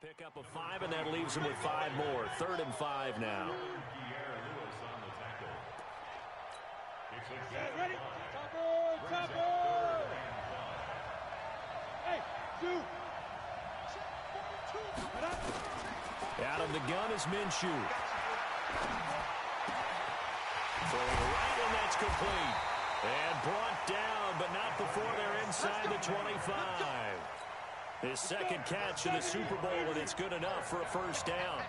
Pick up a 5, and that leaves him with 5 more. 3rd and 5 now. Ready? Chopper! Hey, Out of the gun is Minshew. Throwing right, and that's complete. And brought down, but not before they're inside the 25. His second catch in the Super Bowl, and it's good enough for a first down.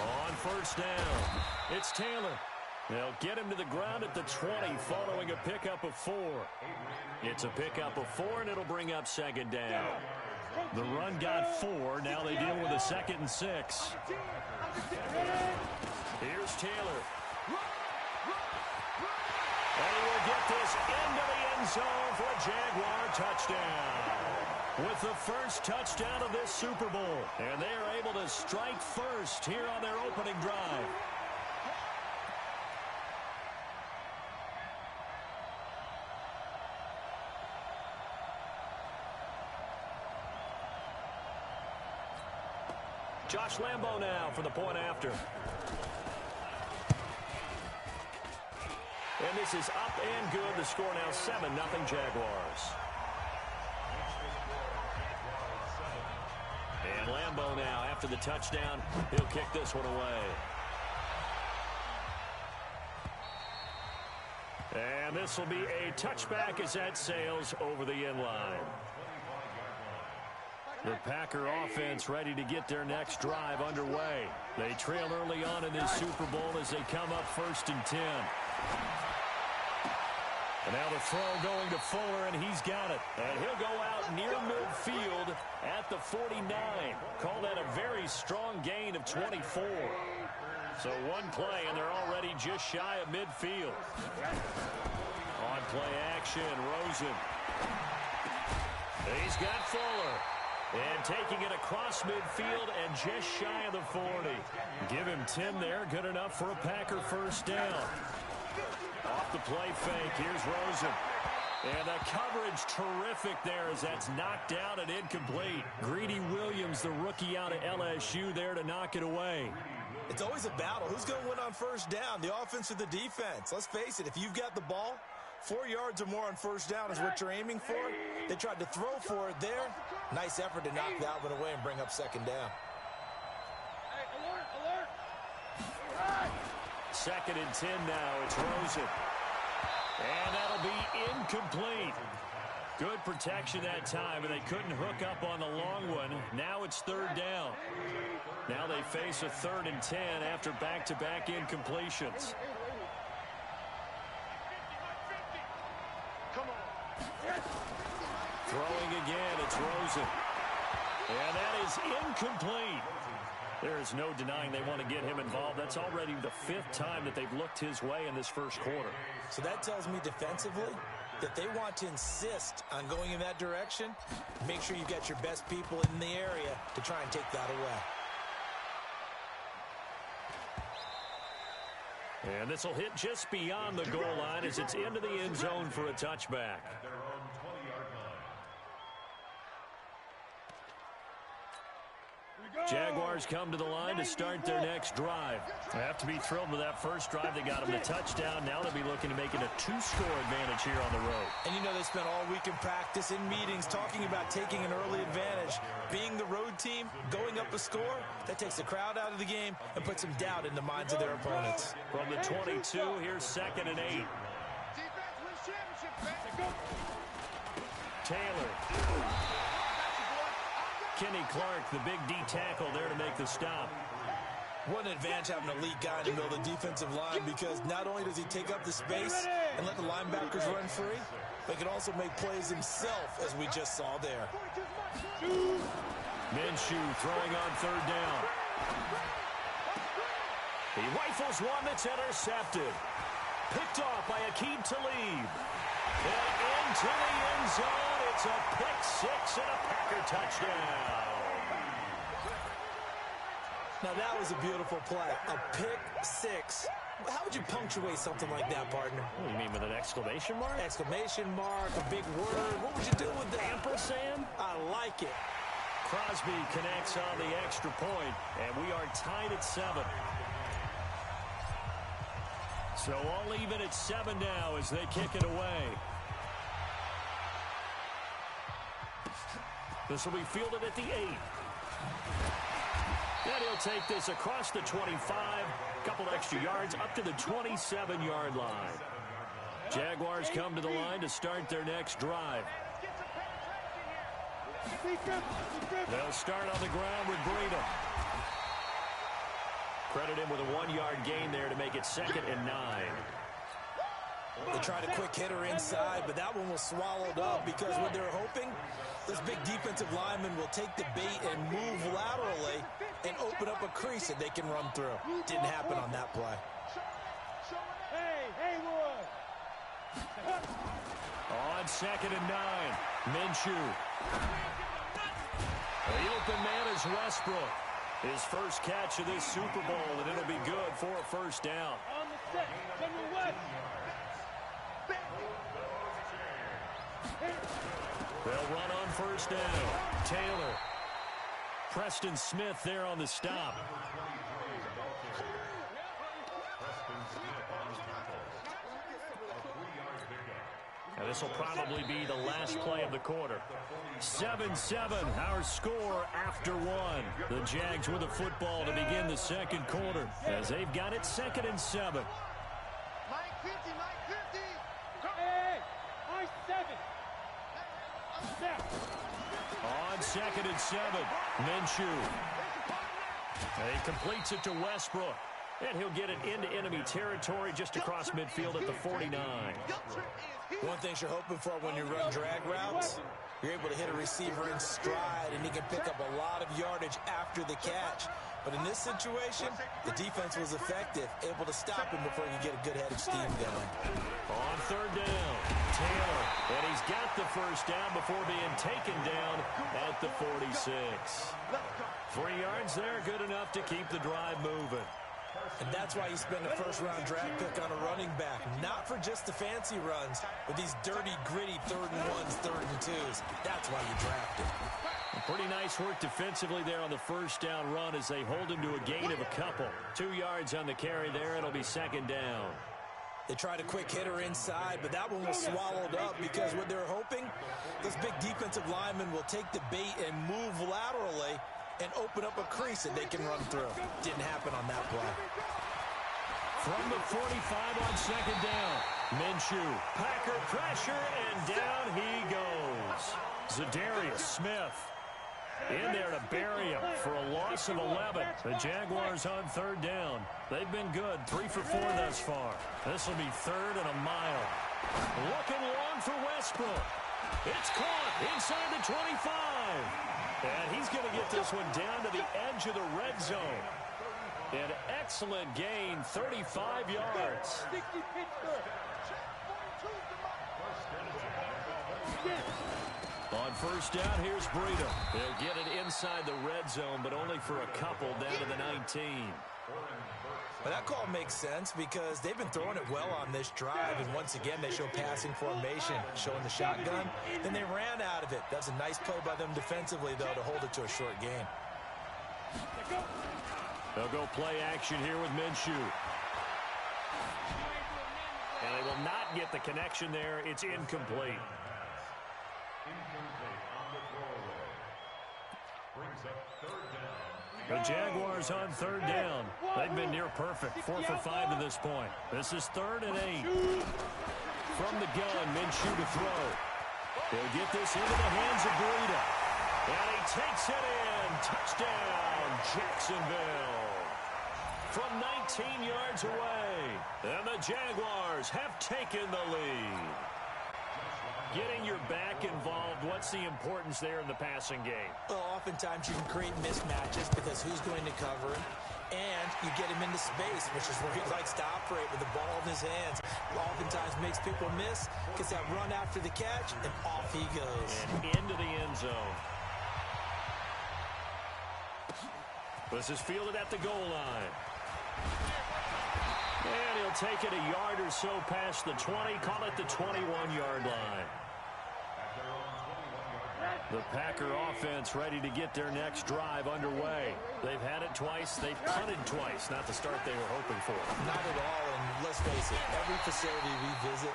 On first down, it's Taylor. They'll get him to the ground at the 20 following a pickup of 4. It's a pickup of 4, and it'll bring up second down. The run got 4. Now they deal with a 2nd and 6. Here's Taylor. And he will get this into the end zone for a Jaguar touchdown. With the first touchdown of this Super Bowl. And they are able to strike first here on their opening drive. Josh Lambo now for the point after. And this is up and good. The score now 7-0 Jaguars. And Lambo now after the touchdown. He'll kick this one away. And this will be a touchback as that sails over the end line. The Packer offense ready to get their next drive underway. They trail early on in this Super Bowl as they come up 1st and 10. And now the throw going to Fuller, and he's got it. And he'll go out near midfield at the 49. Call that a very strong gain of 24. So one play, and they're already just shy of midfield. On play action, Rosen. He's got Fuller. And taking it across midfield and just shy of the 40. Give him 10 there. Good enough for a Packer first down. Off the play fake. Here's Rosen. And the coverage terrific there as that's knocked out and incomplete. Greedy Williams, the rookie out of LSU, there to knock it away. It's always a battle. Who's going to win on first down, the offense or the defense? Let's face it, if you've got the ball, 4 yards or more on first down is what you're aiming for. They tried to throw for it there. Nice effort to knock that one away and bring up second down. Hey, alert! 2nd and 10 now. It's Rosen. And that'll be incomplete. Good protection that time, and they couldn't hook up on the long one. Now it's 3rd down. Now they face a 3rd and 10 after back-to-back incompletions. Throwing again, it's Rosen. And that is incomplete. There is no denying they want to get him involved. That's already the 5th time that they've looked his way in this first quarter. So that tells me defensively that they want to insist on going in that direction. Make sure you've got your best people in the area to try and take that away. And this will hit just beyond the goal line as it's into the end zone for a touchback. Jaguars come to the line to start their next drive. They have to be thrilled with that first drive. They got them the touchdown. Now they'll be looking to make it a 2-score advantage here on the road. And you know they spent all week in practice, in meetings, talking about taking an early advantage. Being the road team, going up a score, that takes the crowd out of the game and puts some doubt in the minds of their opponents. From the 22, here's 2nd and 8. Taylor. Kenny Clark, the big D tackle there to make the stop. What an advantage having an elite guy in the middle of the defensive line, because not only does he take up the space and let the linebackers run free, but he can also make plays himself, as we just saw there. Minshew throwing on 3rd down. He rifles one that's intercepted. Picked off by Aqib Talib. And into the end zone. It's a pick 6 and a Packer touchdown. Now that was a beautiful play. A pick 6 How would you punctuate something like that, partner? What do you mean, with an exclamation mark? Exclamation mark, a big word. What would you do with that? Ampersand? I like it. Crosby connects on the extra point, and we are tied at 7. So all even at 7 now as they kick it away. This will be fielded at the 8. And he'll take this across the 25, couple extra yards up to the 27-yard line. Jaguars come to the line to start their next drive. They'll start on the ground with Breida. Credit him with a 1-yard gain there to make it 2nd and 9. They tried a quick hitter inside, but that one was swallowed up because what they're hoping, this big defensive lineman will take the bait and move laterally and open up a crease that they can run through. Didn't happen on that play. On 2nd and 9, Minshew. The open man is Westbrook. His first catch of this Super Bowl, and it'll be good for a first down. On the set, General West. They'll run on first down. Taylor. Preston Smith there on the stop. And this will probably be the last play of the quarter. 7-7, our score after 1. The Jags with the football to begin the second quarter as they've got it 2nd and 7. On 2nd and 7, Minshew. He completes it to Westbrook. And he'll get it into enemy territory just across midfield at the 49. One thing you're hoping for when you run drag routes, you're able to hit a receiver in stride, and he can pick up a lot of yardage after the catch. But in this situation, the defense was effective, able to stop him before he could get a good head of steam going. On 3rd down, Taylor. And he's got the first down before being taken down at the 46. 3 yards there, good enough to keep the drive moving. And that's why you spend a first-round draft pick on a running back. Not for just the fancy runs, but these dirty, gritty 3rd and 1s, 3rd and 2s. That's why you draft him. Pretty nice work defensively there on the first down run as they hold him to a gain of a couple. 2 yards on the carry there. It'll be 2nd down. They tried a quick hitter inside, but that one was swallowed up because what they're hoping, this big defensive lineman will take the bait and move laterally and open up a crease that they can run through. Didn't happen on that play. From the 45 on 2nd down, Minshew. Packer pressure, and down he goes. Za'Darius Smith in there to bury him for a loss of 11. The Jaguars on 3rd down. They've been good, 3 for 4 thus far. This will be 3rd and a mile. Looking long for Westbrook. It's caught inside the 25. And he's going to get this one down to the edge of the red zone. An excellent gain, 35 yards. On first down, here's Breida. They'll get it inside the red zone, but only for a couple down to the 19. But that call makes sense because they've been throwing it well on this drive, and once again they show passing formation, showing the shotgun. Then they ran out of it. That's a nice play by them defensively, though, to hold it to a short gain. They'll go play action here with Minshew. And they will not get the connection there. It's incomplete. The Jaguars on 3rd down. They've been near perfect. 4 for 5 to this point. This is 3rd and 8. From the gun, Minshew to throw. He'll get this into the hands of Breida. And he takes it in. Touchdown, Jacksonville. From 19 yards away. And the Jaguars have taken the lead. Getting your back involved, what's the importance there in the passing game? Well, oftentimes you can create mismatches because who's going to cover him, and you get him into space, which is where he likes to operate with the ball in his hands. Oftentimes makes people miss, gets that run after the catch, and off he goes. And into the end zone. This is fielded at the goal line. And he'll take it a yard or so past the 20, call it the 21-yard line. The Packer offense ready to get their next drive underway. They've had it twice. They've punted twice. Not the start they were hoping for. Not at all, and let's face it, every facility we visit,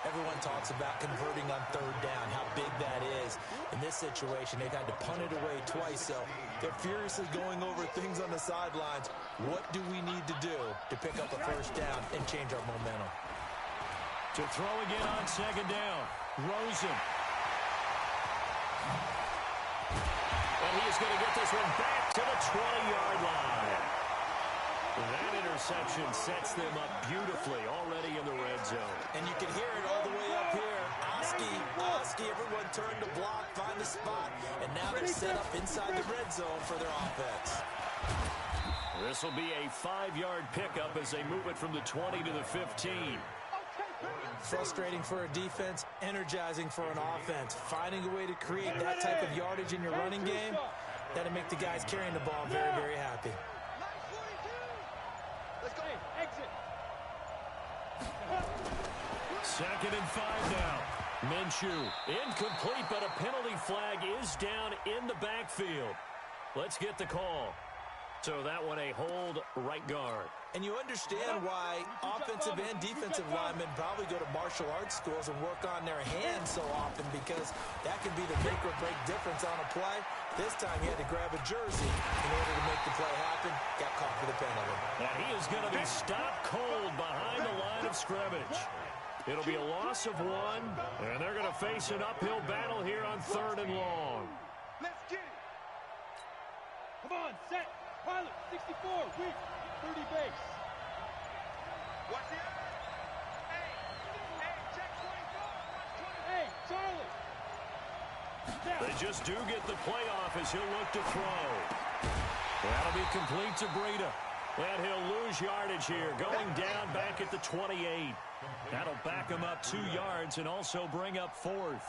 everyone talks about converting on third down, how big that is. In this situation, they've had to punt it away twice, so they're furiously going over things on the sidelines. What do we need to do to pick up a first down and change our momentum? To throw again on second down, Rosen. And he is going to get this one back to the 20-yard line. That interception sets them up beautifully already in the red zone. And you can hear it all the way up here. Oski, everyone turned to block, find the spot, and now they're set up inside the red zone for their offense. This will be a 5-yard pickup as they move it from the 20 to the 15. Frustrating for a defense, energizing for an offense. Finding a way to create that type of yardage in your running game, that'll make the guys carrying the ball very, very happy. Let's go. Exit. Second and 5 now. Minshew incomplete, but a penalty flag is down in the backfield. Let's get the call. So that one a hold right guard. And you understand why offensive and defensive linemen probably go to martial arts schools and work on their hands so often, because that can be the make or break difference on a play. This time he had to grab a jersey in order to make the play happen. Got caught for the penalty. And he is going to be stopped cold behind the line of scrimmage. It'll be a loss of 1, and they're going to face an uphill battle here on 3rd and long. Let's get it. Come on, set. Pilot, 64, weak, 30 base. Watch it. Hey, check 24. Hey, Charlie. They just do get the playoff as he'll look to throw. That'll be complete to Breida. And he'll lose yardage here, going down back at the 28. That'll back him up 2 yards and also bring up 4th.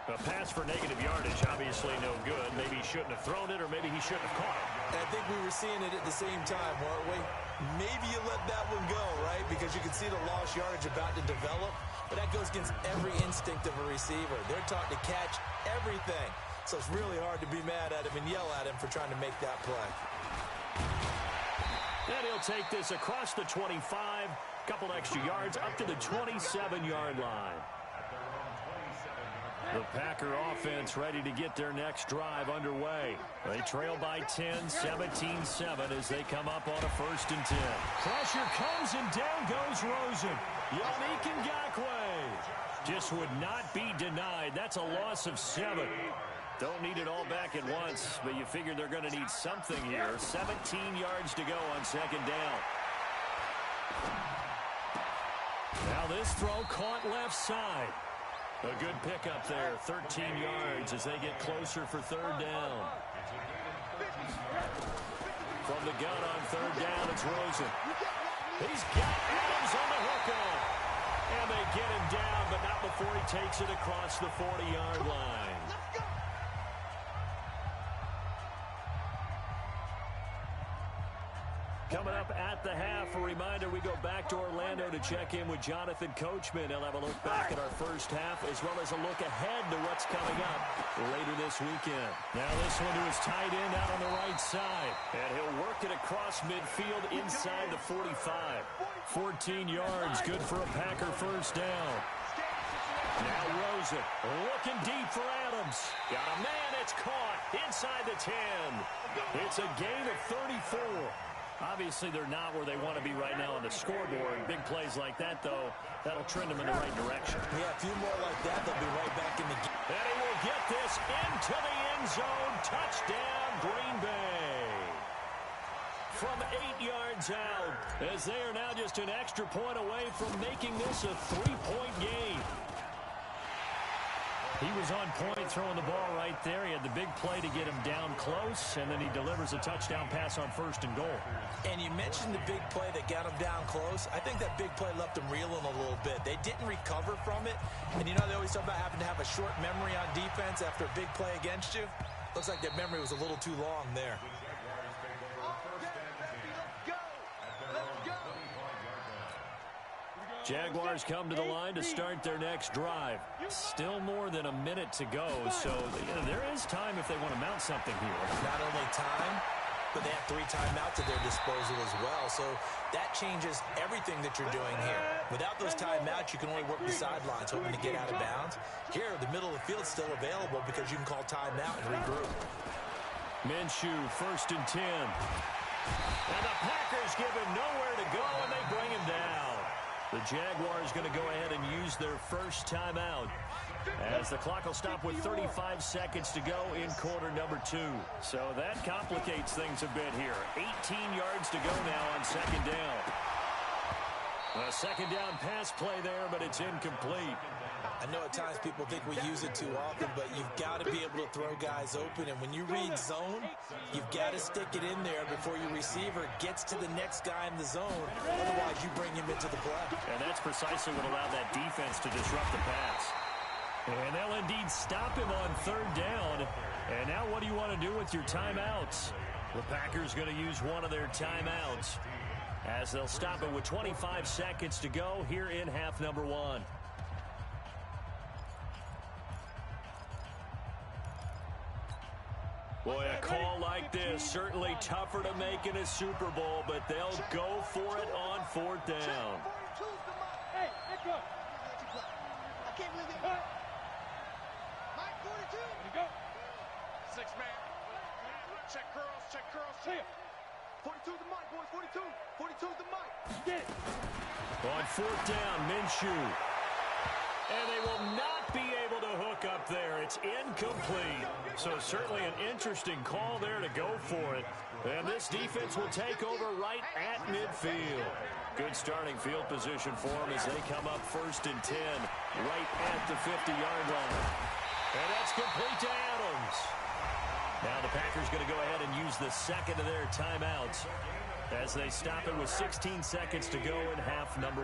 A pass for negative yardage, obviously no good. Maybe he shouldn't have thrown it, or maybe he shouldn't have caught it. I think we were seeing it at the same time, weren't we? Maybe you let that one go, right? Because you can see the lost yardage about to develop. But that goes against every instinct of a receiver. They're taught to catch everything. So it's really hard to be mad at him and yell at him for trying to make that play. And he'll take this across the 25, couple extra yards, up to the 27-yard line. The Packer offense ready to get their next drive underway. They trail by 10, 17-7 as they come up on a 1st and 10. Pressure comes and down goes Rosen. Yannick Ngakoue just would not be denied. That's a loss of 7. Don't need it all back at once, but you figure they're going to need something here. 17 yards to go on 2nd down. Now this throw caught left side. A good pickup there, 13 yards as they get closer for 3rd down. From the gun on 3rd down, it's Rosen. He's got Adams on the hook up. And they get him down, but not before he takes it across the 40-yard line. Coming up at the half, a reminder, we go back to Orlando to check in with Jonathan Coachman. He'll have a look back at our first half, as well as a look ahead to what's coming up later this weekend. Now this one to his tight end out on the right side. And he'll work it across midfield inside the 45. 14 yards, good for a Packer first down. Now Rosen looking deep for Adams. Got a man, it's caught inside the 10. It's a gain of 34. Obviously, they're not where they want to be right now on the scoreboard. Big plays like that, though, that'll trend them in the right direction. Yeah, a few more like that, they'll be right back in the game. And he will get this into the end zone. Touchdown, Green Bay. From 8 yards out, as they are now just an extra point away from making this a 3-point game. He was on point throwing the ball right there. He had the big play to get him down close, and then he delivers a touchdown pass on 1st and goal. And you mentioned the big play that got him down close. I think that big play left him reeling a little bit. They didn't recover from it. And you know they always talk about having to have a short memory on defense after a big play against you. Looks like that memory was a little too long there. Jaguars come to the line to start their next drive. Still more than a minute to go, so there is time if they want to mount something here. Not only time, but they have 3 timeouts at their disposal as well, so that changes everything that you're doing here. Without those timeouts, you can only work the sidelines, hoping to get out of bounds. Here, the middle of the field is still available because you can call timeout and regroup. Minshew, 1st and 10. And the Packers give him nowhere to go, and they bring him down. The Jaguars going to go ahead and use their first timeout, as the clock will stop with 35 seconds to go in quarter number 2. So that complicates things a bit here. 18 yards to go now on 2nd down. A 2nd down pass play there, but it's incomplete. I know at times people think we use it too often, but you've got to be able to throw guys open. And when you read zone, you've got to stick it in there before your receiver gets to the next guy in the zone. Otherwise, you bring him into the play. And that's precisely what allowed that defense to disrupt the pass. And they'll indeed stop him on 3rd down. And now what do you want to do with your timeouts? The Packers going to use one of their timeouts, as they'll stop it with 25 seconds to go here in half number 1. Boy, a call like this, certainly tougher to make in a Super Bowl, but they'll go for it on 4th down. Hey, go. I can't believe it. Mike, 42. There you go. 6-man. Check curls. See ya. 42 the mic, boys. 42. 42 the mic. Get it. On 4th down, Minshew. And they will not be able to hook up there. It's incomplete. So certainly an interesting call there to go for it. And this defense will take over right at midfield. Good starting field position for them as they come up 1st and 10, right at the 50-yard line. And that's complete to Adams. Now the Packers going to go ahead and use the 2nd of their timeouts as they stop it with 16 seconds to go in half number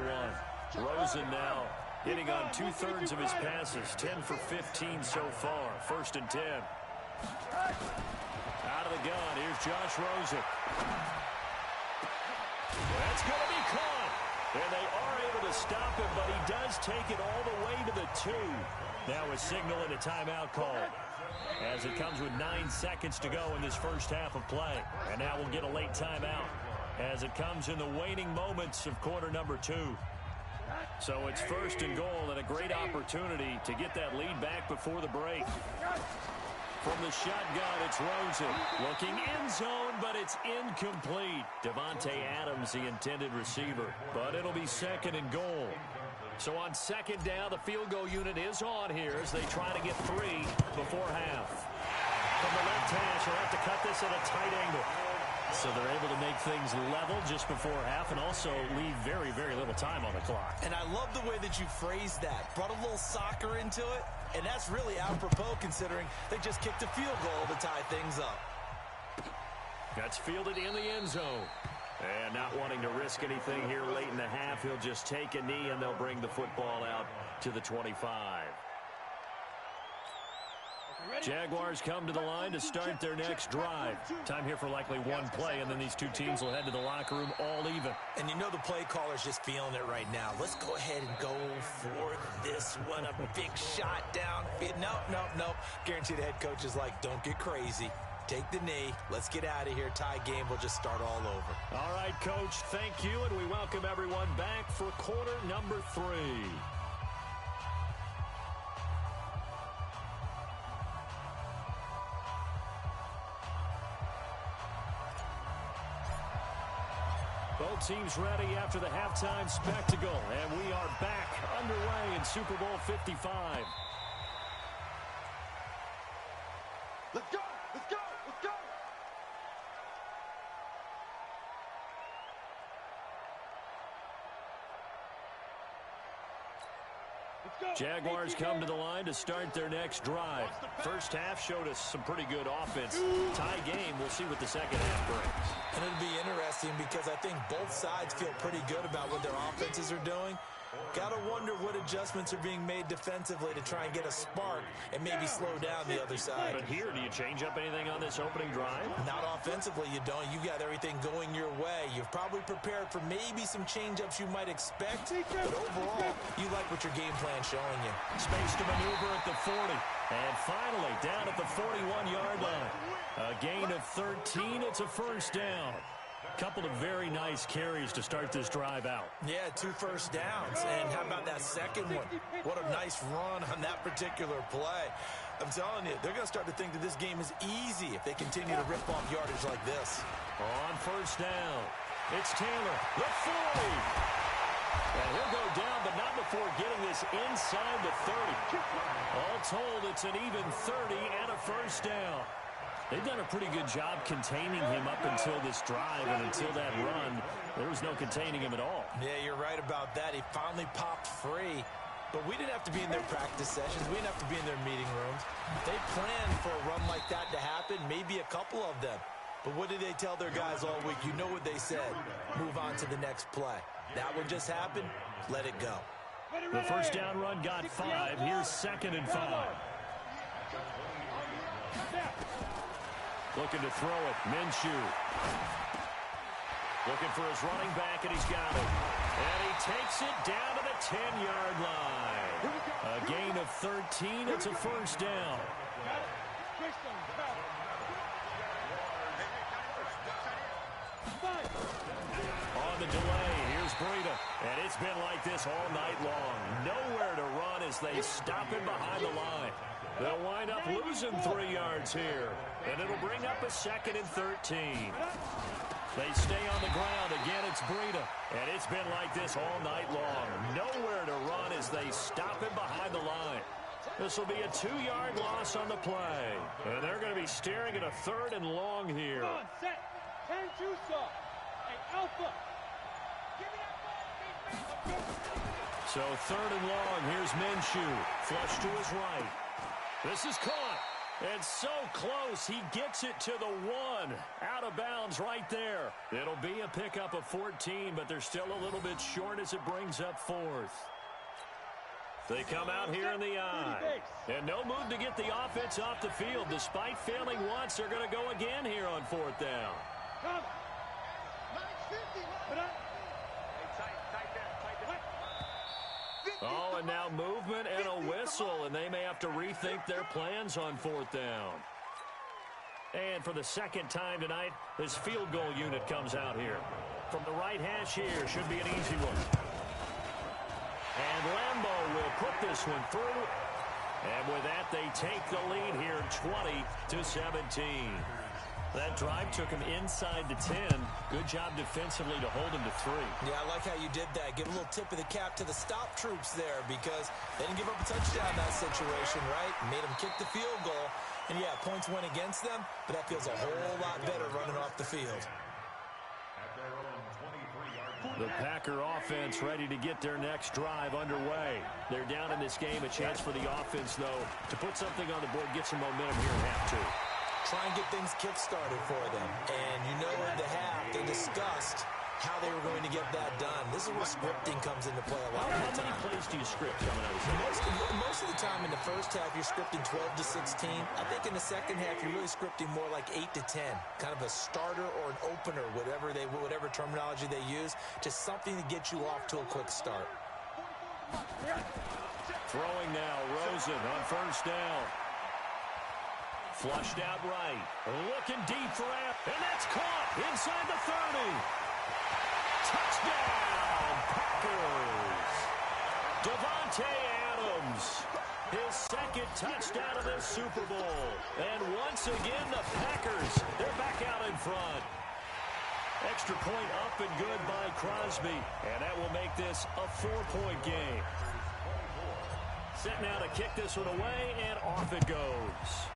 1. Rosen now hitting on 2/3 of his passes, 10 for 15 so far. 1st and 10. Out of the gun, here's Josh Rosen. That's going to be caught. And they are able to stop him, but he does take it all the way to the 2. Now a signal and a timeout call, as it comes with 9 seconds to go in this first half of play. And now we'll get a late timeout as it comes in the waning moments of quarter number 2. So it's 1st and goal, and a great opportunity to get that lead back before the break. From the shotgun, it's Rosen. Looking end zone, but it's incomplete. Davante Adams, the intended receiver. But it'll be 2nd and goal. So on 2nd down, the field goal unit is on here as they try to get 3 before half. From the left hash, they'll have to cut this at a tight angle. So they're able to make things level just before half and also leave very, very little time on the clock. And I love the way that you phrased that. Brought a little soccer into it, and that's really apropos considering they just kicked a field goal to tie things up. That's fielded in the end zone. And not wanting to risk anything here late in the half, he'll just take a knee and they'll bring the football out to the 25. Jaguars come to the line to start their next drive. Time here for likely one play, and then these two teams will head to the locker room all even. And you know the play caller's just feeling it right now. Let's go ahead and go for this one. A big shot down. Nope. Guaranteed the head coach is like, don't get crazy. Take the knee. Let's get out of here. Tie game will just start all over. All right, Coach, thank you, and we welcome everyone back for quarter number 3. Both teams ready after the halftime spectacle, and we are back underway in Super Bowl 55. Let's go! Let's go! Let's go! Jaguars come to the line to start their next drive. First half showed us some pretty good offense. Tie game, we'll see what the second half brings. And it'll be interesting because I think both sides feel pretty good about what their offenses are doing. Gotta wonder what adjustments are being made defensively to try and get a spark and maybe slow down the other side. But here, do you change up anything on this opening drive? Not offensively, you don't. You got everything going your way. You've probably prepared for maybe some change-ups you might expect, but overall, you like what your game plan's showing you. Space to maneuver at the 40. And finally, down at the 41-yard line. A gain of 13. It's a first down. Couple of very nice carries to start this drive out. Yeah, 2 first downs. And how about that second one? What a nice run on that particular play. I'm telling you, they're going to start to think that this game is easy if they continue to rip off yardage like this. On first down, it's Taylor, the 40. And he'll go down, but not before getting this inside the 30. All told, it's an even 30 and a first down. They've done a pretty good job containing him up until this drive, and until that run, there was no containing him at all. Yeah, you're right about that. He finally popped free. But we didn't have to be in their practice sessions. We didn't have to be in their meeting rooms. They planned for a run like that to happen, maybe a couple of them. But what did they tell their guys all week? You know what they said. Move on to the next play. That one just happened. Let it go. The first down run got 5. Here's 2nd and 5. Looking to throw it. Minshew. Looking for his running back, and he's got it. And he takes it down to the 10-yard line. A gain of 13. It's a first down. On the delay, here's Breida. And it's been like this all night long. Nowhere to run as they stop him behind the line. They'll wind up losing 3 yards here. And it'll bring up a 2nd and 13. They stay on the ground. Again, it's Breida. And it's been like this all night long. Nowhere to run as they stop him behind the line. This will be a 2-yard loss on the play. And they're going to be staring at a 3rd and long here. Come on, set. 10-2 saw. Hey, Alpha. So 3rd and long. Here's Minshew. Flush to his right. This is caught. And so close, he gets it to the 1. Out of bounds right there. It'll be a pickup of 14, but they're still a little bit short as it brings up 4th. They come out here in the I. And no move to get the offense off the field. Despite failing once, they're going to go again here on 4th down. Oh, and now movement and a whistle, and they may have to rethink their plans on 4th down. And for the 2nd time tonight, this field goal unit comes out here. From the right hash here, should be an easy one. And Lambeau will put this one through. And with that, they take the lead here, 20-17. That drive took him inside the 10. Good job defensively to hold him to 3. Yeah, I like how you did that. Give a little tip of the cap to the stop troops there because they didn't give up a touchdown in that situation, right? Made them kick the field goal. And, yeah, points went against them, but that feels a whole lot better running off the field. The Packer offense ready to get their next drive underway. They're down in this game. A chance for the offense, though, to put something on the board, get some momentum here in half 2. Try and get things kick-started for them. And you know in the half, they discussed how they were going to get that done. This is where scripting comes into play a lot of the time. How many plays do you script coming out of the Most of the time in the first half, you're scripting 12 to 16. I think in the second half, you're really scripting more like 8 to 10. Kind of a starter or an opener, whatever terminology they use, just something to get you off to a quick start. Throwing now, Rosen on first down. Flushed out right. Looking deep for App. And that's caught inside the 30. Touchdown, Packers. Davante Adams. His 2nd touchdown of this Super Bowl. And once again, the Packers, they're back out in front. Extra point up and good by Crosby. And that will make this a 4-point game. Set now to kick this one away, and off it goes.